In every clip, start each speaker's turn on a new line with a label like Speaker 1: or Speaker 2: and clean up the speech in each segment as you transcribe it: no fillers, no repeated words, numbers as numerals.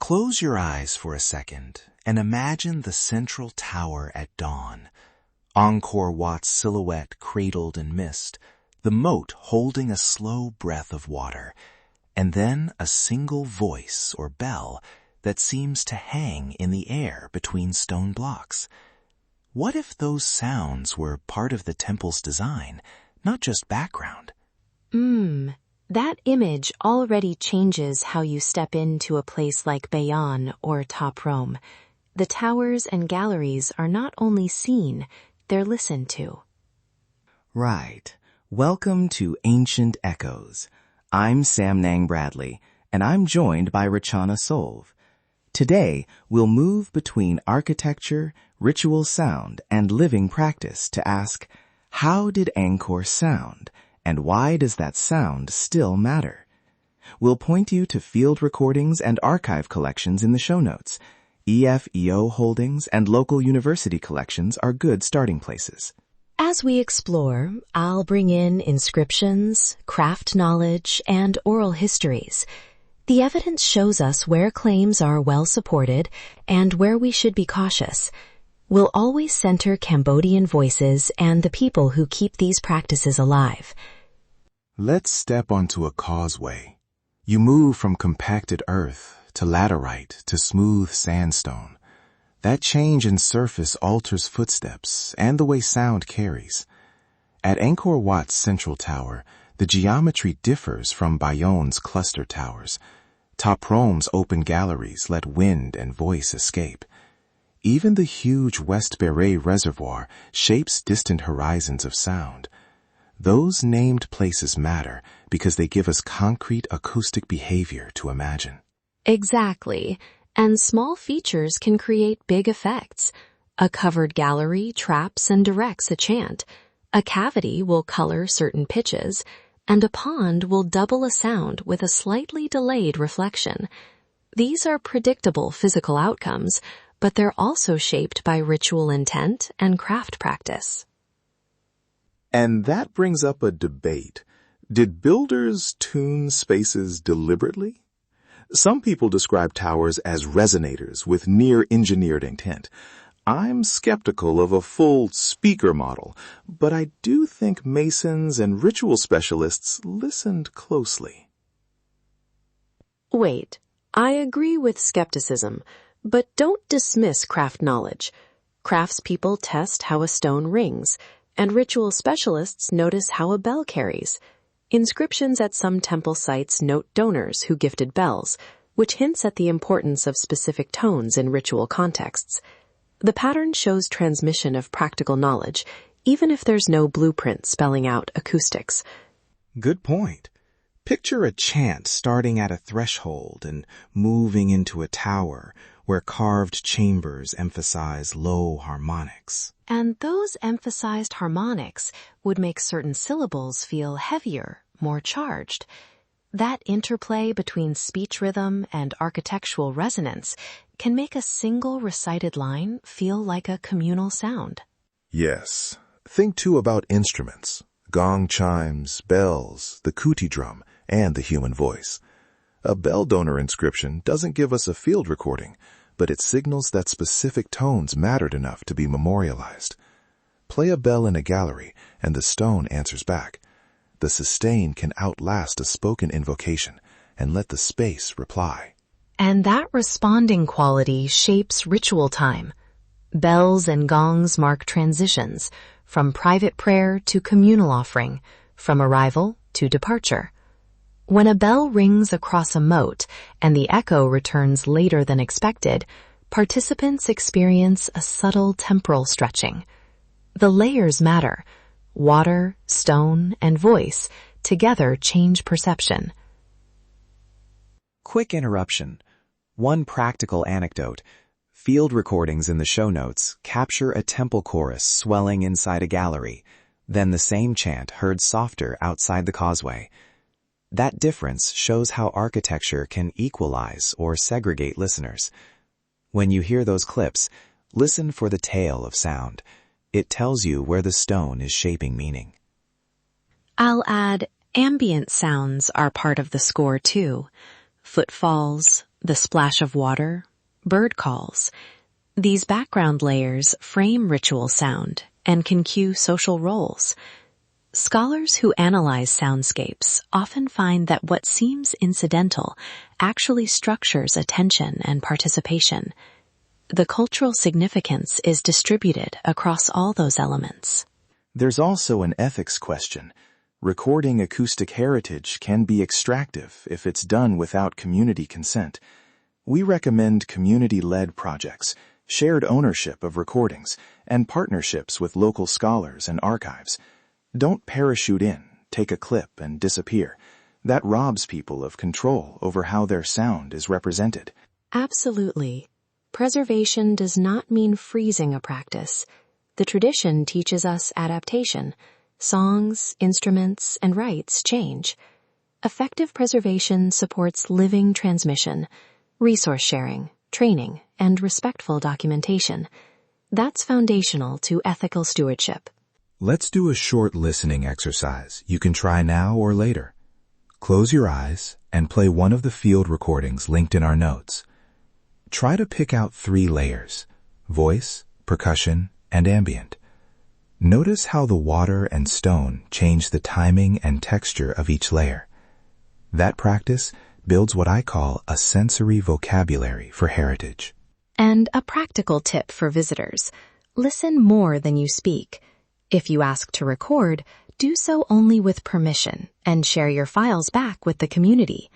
Speaker 1: Close your eyes for a second and imagine the central tower at dawn. Angkor Wat's silhouette cradled in mist, the moat holding a slow breath of water, and then a single voice or bell that seems to hang in the air between stone blocks. What if those sounds were part of the temple's design, not just background?
Speaker 2: That image already changes how you step into a place like Bayon or Top Rome. The towers and galleries are not only seen, they're listened to.
Speaker 3: Right. Welcome to Ancient Echoes. I'm Samnang Bradley, and I'm joined by Rachana Solve. Today, we'll move between architecture, ritual sound, and living practice to ask, how did Angkor sound, and why does that sound still matter? We'll point you to field recordings and archive collections in the show notes. EFEO holdings and local university collections are good starting places.
Speaker 2: As we explore, I'll bring in inscriptions, craft knowledge, and oral histories. The evidence shows us where claims are well supported and where we should be cautious. We'll always center Cambodian voices and the people who keep these practices alive.
Speaker 1: Let's step onto a causeway. You move from compacted earth to laterite to smooth sandstone. That change in surface alters footsteps and the way sound carries. At Angkor Wat's central tower, the geometry differs from Bayon's cluster towers. Top Rome's open galleries let wind and voice escape. Even the huge West Beret Reservoir shapes distant horizons of sound. Those named places matter because they give us concrete acoustic behavior to imagine.
Speaker 2: Exactly. And small features can create big effects. A covered gallery traps and directs a chant. A cavity will color certain pitches, and a pond will double a sound with a slightly delayed reflection. These are predictable physical outcomes, but they're also shaped by ritual intent and craft practice.
Speaker 4: And that brings up a debate. Did builders tune spaces deliberately? Some people describe towers as resonators with near-engineered intent. I'm skeptical of a full speaker model, but I do think masons and ritual specialists listened closely.
Speaker 2: Wait, I agree with skepticism, but don't dismiss craft knowledge. Craftspeople test how a stone rings, and ritual specialists notice how a bell carries. Inscriptions at some temple sites note donors who gifted bells, which hints at the importance of specific tones in ritual contexts. The pattern shows transmission of practical knowledge, even if there's no blueprint spelling out acoustics.
Speaker 3: Good point. Picture a chant starting at a threshold and moving into a tower where carved chambers emphasize low harmonics.
Speaker 2: And those emphasized harmonics would make certain syllables feel heavier, more charged. That interplay between speech rhythm and architectural resonance can make a single recited line feel like a communal sound.
Speaker 4: Yes. Think too about instruments. Gong chimes, bells, the kuti drum, and the human voice. A bell donor inscription doesn't give us a field recording, but it signals that specific tones mattered enough to be memorialized. Play a bell in a gallery, and the stone answers back. The sustain can outlast a spoken invocation and let the space reply.
Speaker 2: And that responding quality shapes ritual time. Bells and gongs mark transitions, from private prayer to communal offering, from arrival to departure. When a bell rings across a moat and the echo returns later than expected, participants experience a subtle temporal stretching. The layers matter. Water, stone, and voice together change perception.
Speaker 3: Quick interruption. One practical anecdote. Field recordings in the show notes capture a temple chorus swelling inside a gallery, then the same chant heard softer outside the causeway. That difference shows how architecture can equalize or segregate listeners. When you hear those clips, listen for the tail of sound. It tells you where the stone is shaping meaning.
Speaker 2: I'll add ambient sounds are part of the score too. Footfalls, the splash of water, bird calls. These background layers frame ritual sound and can cue social roles. Scholars who analyze soundscapes often find that what seems incidental actually structures attention and participation. The cultural significance is distributed across all those elements.
Speaker 3: There's also an ethics question. Recording acoustic heritage can be extractive if it's done without community consent. We recommend community-led projects, shared ownership of recordings, and partnerships with local scholars and archives. Don't parachute in, take a clip, and disappear. That robs people of control over how their sound is represented.
Speaker 2: Absolutely. Preservation does not mean freezing a practice. The tradition teaches us adaptation. Songs, instruments, and rites change. Effective preservation supports living transmission, resource sharing, training, and respectful documentation. That's foundational to ethical stewardship.
Speaker 1: Let's do a short listening exercise you can try now or later. Close your eyes and play one of the field recordings linked in our notes. Try to pick out 3 layers: voice, percussion, and ambient. Notice how the water and stone change the timing and texture of each layer. That practice builds what I call a sensory vocabulary for heritage.
Speaker 2: And a practical tip for visitors: listen more than you speak. If you ask to record, do so only with permission and share your files back with the community.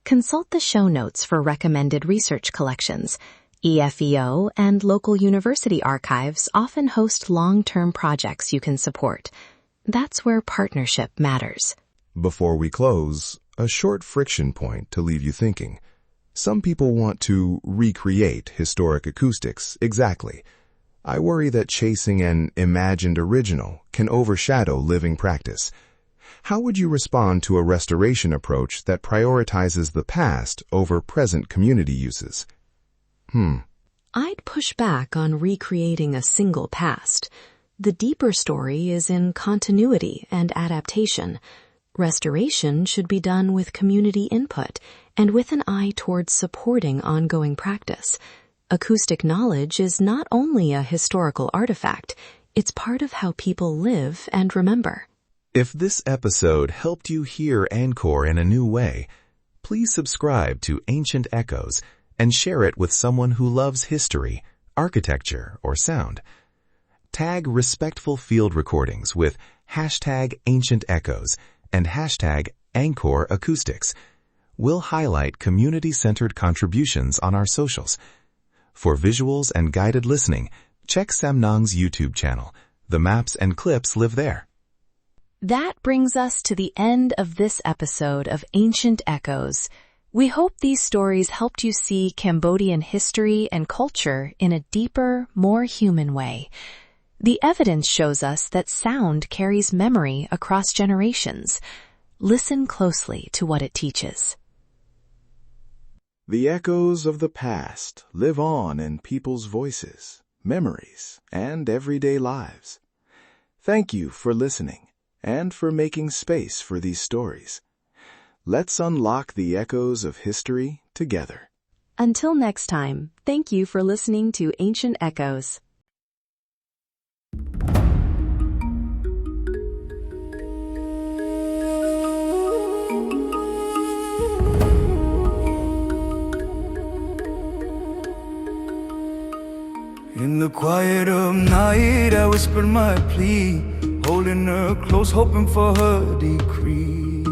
Speaker 2: Consult the show notes for recommended research collections. EFEO and local university archives often host long-term projects you can support. That's where partnership matters.
Speaker 4: Before we close, a short friction point to leave you thinking. Some people want to recreate historic acoustics exactly. I worry that chasing an imagined original can overshadow living practice. How would you respond to a restoration approach that prioritizes the past over present community uses?
Speaker 2: I'd push back on recreating a single past. The deeper story is in continuity and adaptation. Restoration should be done with community input and with an eye towards supporting ongoing practice. Acoustic knowledge is not only a historical artifact, it's part of how people live and remember.
Speaker 4: If this episode helped you hear Angkor in a new way, please subscribe to Ancient Echoes and share it with someone who loves history, architecture, or sound. Tag respectful field recordings with #AncientEchoes and #Angkor Acoustics. We'll highlight community-centered contributions on our socials. For visuals and guided listening, check Samnang's YouTube channel. The maps and clips live there.
Speaker 2: That brings us to the end of this episode of Ancient Echoes. We hope these stories helped you see Cambodian history and culture in a deeper, more human way. The evidence shows us that sound carries memory across generations. Listen closely to what it teaches.
Speaker 4: The echoes of the past live on in people's voices, memories, and everyday lives. Thank you for listening and for making space for these stories. Let's unlock the echoes of history together.
Speaker 2: Until next time, thank you for listening to Ancient Echoes.
Speaker 5: In the quiet of night, I whispered my plea, holding her close, hoping for her decree.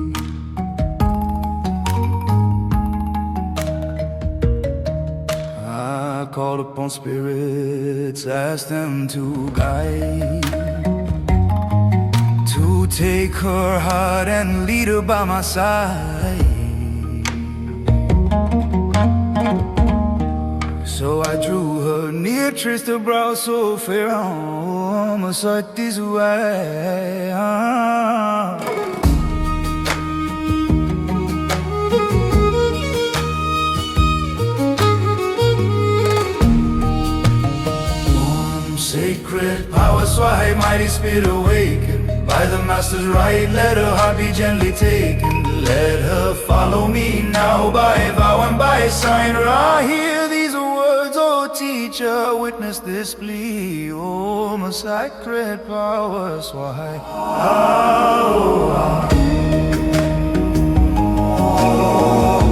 Speaker 5: I called upon spirits, asked them to guide, to take her heart and lead her by my side. So I drew her near, traced her brow so fair, on my sight this way. Warm, sacred power, so I mighty spirit awakened. By the master's right, let her heart be gently taken. Let her follow me now by vow and by sign. I hear these words, oh teacher, witness this plea. Oh, my sacred power, Swahai. Oh, oh, oh.